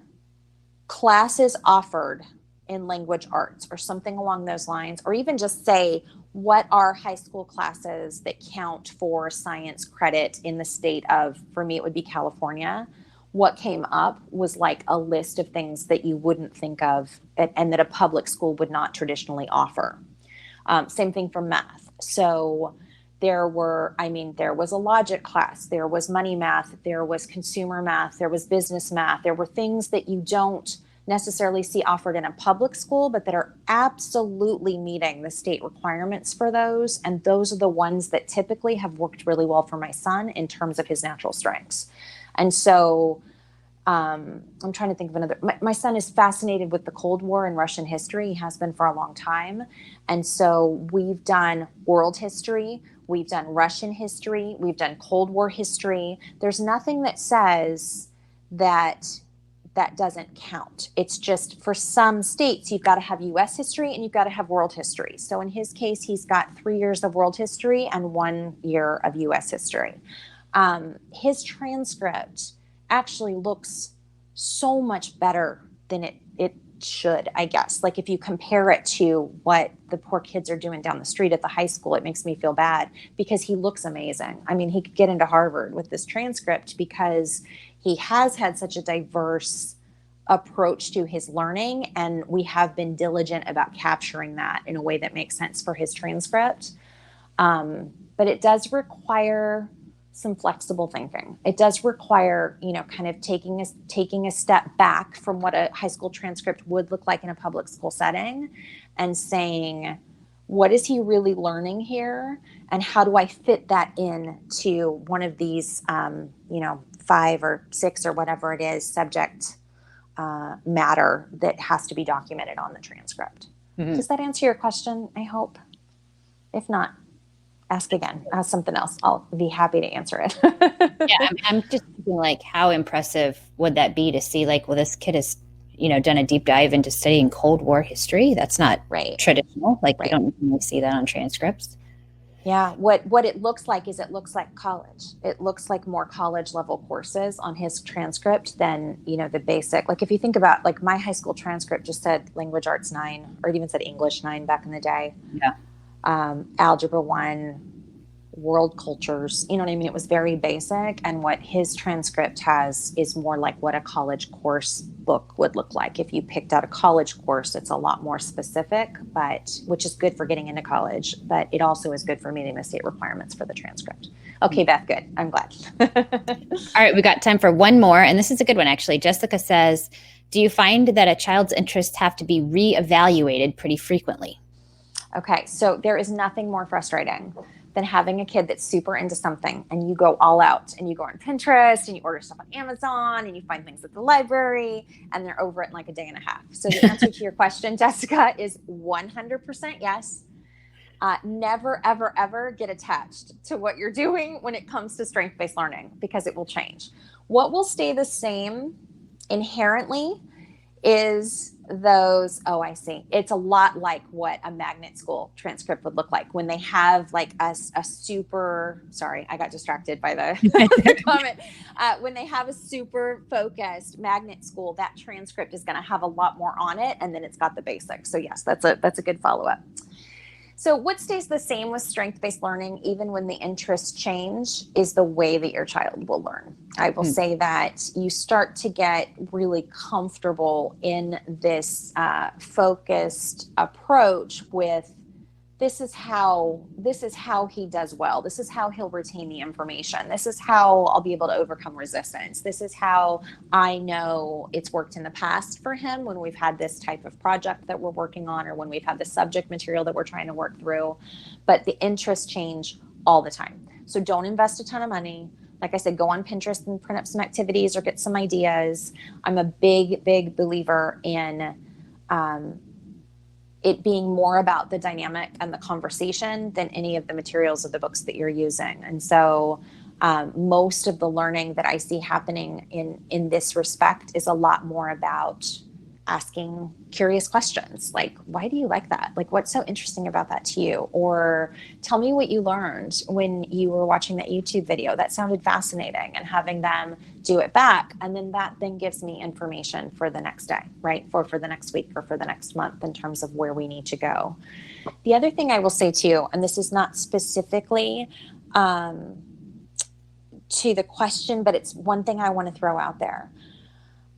classes offered in language arts or something along those lines, or even just say, what are high school classes that count for science credit in the state of, for me, it would be California. What came up was like a list of things that you wouldn't think of and that a public school would not traditionally offer. Same thing for math. So there was a logic class, there was money math, there was consumer math, there was business math. There were things that you don't necessarily see offered in a public school, but that are absolutely meeting the state requirements for those. And those are the ones that typically have worked really well for my son in terms of his natural strengths. And so I'm trying to think of another. My son is fascinated with the Cold War and Russian history. He has been for a long time. And so we've done world history, we've done Russian history, we've done Cold War history. There's nothing that says that doesn't count. It's just for some states, you've got to have U.S. history and you've got to have world history. So in his case, he's got 3 years of world history and 1 year of U.S. history. His transcript actually looks so much better than it should, I guess. Like if you compare it to what the poor kids are doing down the street at the high school, it makes me feel bad because he looks amazing. I mean, he could get into Harvard with this transcript because he has had such a diverse approach to his learning, and we have been diligent about capturing that in a way that makes sense for his transcript. But it does require some flexible thinking. It does require, kind of taking a step back from what a high school transcript would look like in a public school setting and saying, what is he really learning here? And how do I fit that in to one of these, 5 or 6 or whatever it is, subject matter that has to be documented on the transcript. Mm-hmm. Does that answer your question? I hope. If not, ask again. Ask something else. I'll be happy to answer it. Yeah, I'm just thinking, like, how impressive would that be to see, like, well, this kid has, done a deep dive into studying Cold War history. That's not traditional. Like, you don't really see that on transcripts. Yeah, what it looks like is it looks like college. It looks like more college level courses on his transcript than, the basic. Like if you think about, like my high school transcript just said language arts 9, or it even said English 9 back in the day. Yeah. Algebra 1, world cultures. You know what I mean? It was very basic. And what his transcript has is more like what a college course book would look like. If you picked out a college course, it's a lot more specific, but which is good for getting into college, but it also is good for meeting the state requirements for the transcript. Okay, Beth, good. I'm glad. All right, we got time for one more, and this is a good one, actually. Jessica says, do you find that a child's interests have to be reevaluated pretty frequently? Okay, so there is nothing more frustrating than having a kid that's super into something and you go all out and you go on Pinterest and you order stuff on Amazon and you find things at the library and they're over it in like a day and a half. So the answer to your question, Jessica, is 100% yes. Never, ever, ever get attached to what you're doing when it comes to strength-based learning because it will change. What will stay the same inherently is those, oh, I see. It's a lot like what a magnet school transcript would look like when they have like a super, sorry, I got distracted by the comment. When they have a super focused magnet school, that transcript is going to have a lot more on it. And then it's got the basics. So yes, that's a good follow-up. So what stays the same with strength-based learning, even when the interests change, is the way that your child will learn. I will say that you start to get really comfortable in this focused approach with this is how he does well. This is how he'll retain the information. This is how I'll be able to overcome resistance. This is how I know it's worked in the past for him when we've had this type of project that we're working on or when we've had the subject material that we're trying to work through. But the interests change all the time. So don't invest a ton of money. Like I said, go on Pinterest and print up some activities or get some ideas. I'm a big, big believer in it being more about the dynamic and the conversation than any of the materials of the books that you're using. And so most of the learning that I see happening in this respect is a lot more about asking curious questions like, why do you like that? Like, what's so interesting about that to you? Or tell me what you learned when you were watching that YouTube video. That sounded fascinating, and having them do it back. And then that then gives me information for the next day, right? For the next week or for the next month in terms of where we need to go. The other thing I will say too, and this is not specifically to the question, but it's one thing I want to throw out there.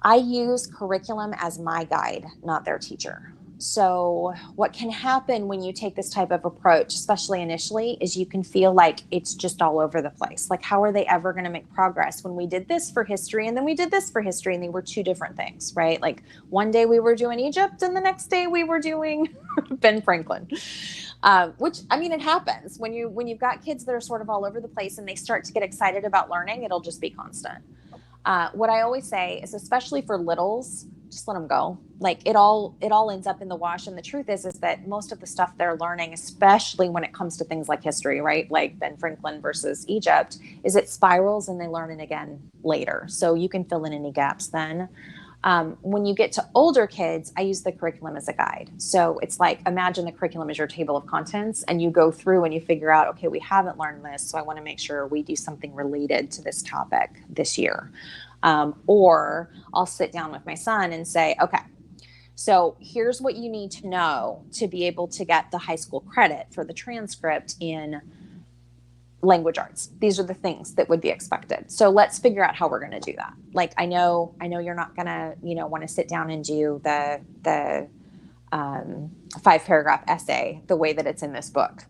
I use curriculum as my guide, not their teacher. So what can happen when you take this type of approach, especially initially, is you can feel like it's just all over the place. Like, how are they ever going to make progress when we did this for history and then we did this for history and they were two different things, right? Like one day we were doing Egypt and the next day we were doing Ben Franklin. Which, I mean, it happens when you've got kids that are sort of all over the place and they start to get excited about learning, it'll just be constant. What I always say is, especially for littles, just let them go. Like it all ends up in the wash. And the truth is that most of the stuff they're learning, especially when it comes to things like history, right? Like Ben Franklin versus Egypt, is it spirals and they learn it again later. So you can fill in any gaps then. When you get to older kids, I use the curriculum as a guide. So it's like, imagine the curriculum as your table of contents and you go through and you figure out, okay, we haven't learned this. So I want to make sure we do something related to this topic this year. Or I'll sit down with my son and say, okay, so here's what you need to know to be able to get the high school credit for the transcript in language arts. These are the things that would be expected. So let's figure out how we're going to do that. Like, I know you're not going to, want to sit down and do the 5-paragraph essay the way that it's in this book.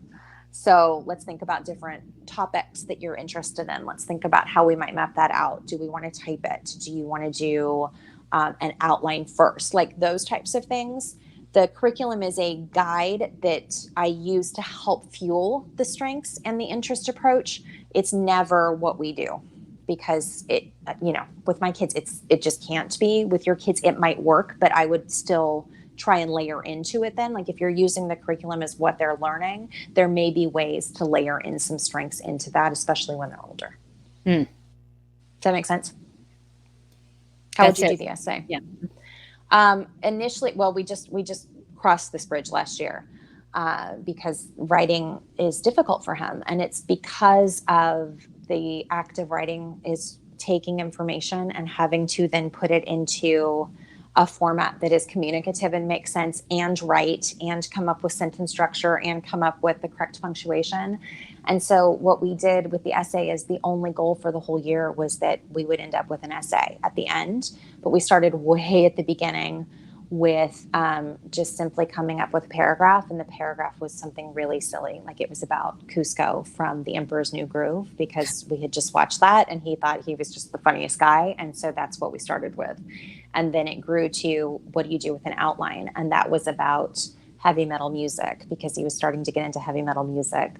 So let's think about different topics that you're interested in. Let's think about how we might map that out. Do we want to type it? Do you want to do an outline first? Like those types of things. The curriculum is a guide that I use to help fuel the strengths and the interest approach. It's never what we do, because it, with my kids, it just can't be. With your kids, it might work, but I would still try and layer into it then. Like if you're using the curriculum as what they're learning, there may be ways to layer in some strengths into that, especially when they're older. Does that make sense? How would you do the essay? Yeah. Initially, well, we just crossed this bridge last year because writing is difficult for him. And it's because of the act of writing is taking information and having to then put it into a format that is communicative and makes sense and write and come up with sentence structure and come up with the correct punctuation. And so what we did with the essay is the only goal for the whole year was that we would end up with an essay at the end. But we started way at the beginning with just simply coming up with a paragraph. And the paragraph was something really silly. Like it was about Cusco from The Emperor's New Groove, because we had just watched that and he thought he was just the funniest guy. And so that's what we started with. And then it grew to, what do you do with an outline? And that was about heavy metal music, because he was starting to get into heavy metal music,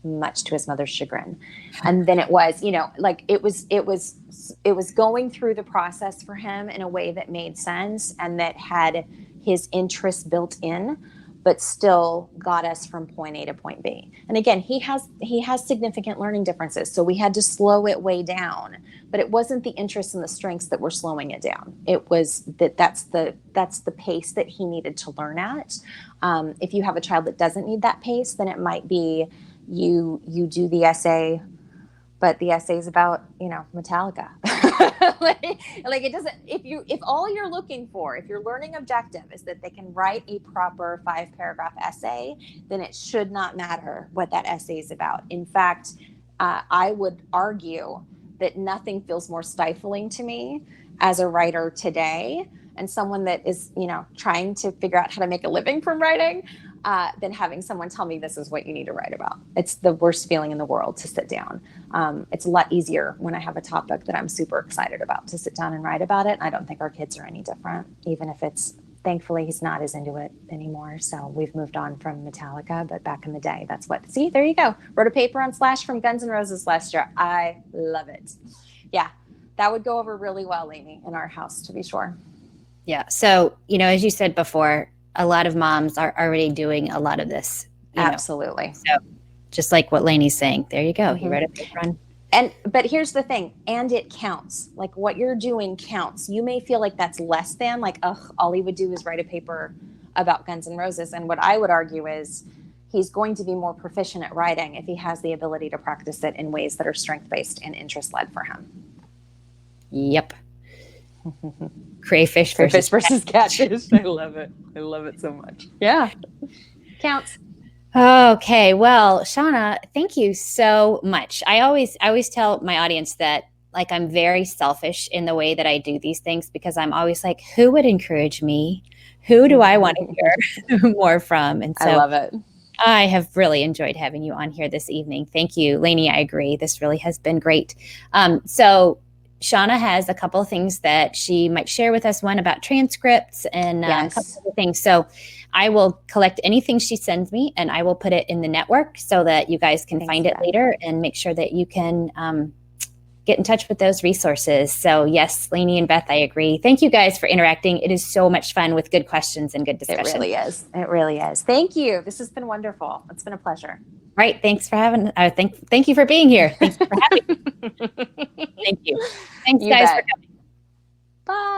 much to his mother's chagrin. And then it was, like it was going through the process for him in a way that made sense and that had his interests built in, but still got us from point A to point B. And again, he has significant learning differences. So we had to slow it way down, but it wasn't the interests and the strengths that were slowing it down. It was that's the pace that he needed to learn at. If you have a child that doesn't need that pace, then it might be, you do the essay, but the essay is about, Metallica. like it doesn't, if all you're looking for, if your learning objective is that they can write a proper 5-paragraph essay, then it should not matter what that essay is about. In fact, I would argue that nothing feels more stifling to me as a writer today, and someone that is, trying to figure out how to make a living from writing, than having someone tell me this is what you need to write about. It's the worst feeling in the world to sit down. It's a lot easier when I have a topic that I'm super excited about to sit down and write about it. I don't think our kids are any different, even if thankfully he's not as into it anymore. So we've moved on from Metallica, but back in the day, see, there you go. Wrote a paper on Slash from Guns N' Roses last year. I love it. Yeah, that would go over really well, Lainey, in our house, to be sure. Yeah. So, as you said before, a lot of moms are already doing a lot of this. Absolutely. So just like what Lainey's saying, there you go. Mm-hmm. He read a paper on. But here's the thing, and it counts. Like what you're doing counts. You may feel like that's less than, like, all he would do is write a paper about Guns N' Roses. And what I would argue is he's going to be more proficient at writing if he has the ability to practice it in ways that are strength-based and interest-led for him. Yep. Crayfish versus catfish. I love it. I love it so much. Yeah. Counts. Okay. Well, Shawna, thank you so much. I always tell my audience that, like, I'm very selfish in the way that I do these things, because I'm always like, who would encourage me? Who do I want to hear more from? And so I love it. I have really enjoyed having you on here this evening. Thank you, Lainey. I agree. This really has been great. So Shawna has a couple of things that she might share with us, one about transcripts and yes. a couple of things. So I will collect anything she sends me and I will put it in the network so that you guys can find it later and make sure that you can get in touch with those resources. So yes, Lainey and Beth, I agree. Thank you guys for interacting. It is so much fun with good questions and good discussion. It really is. It really is. Thank you. This has been wonderful. It's been a pleasure. Right. Thanks for having, thank you for being here. Thanks for having me. Thank you. Thanks, guys, for coming.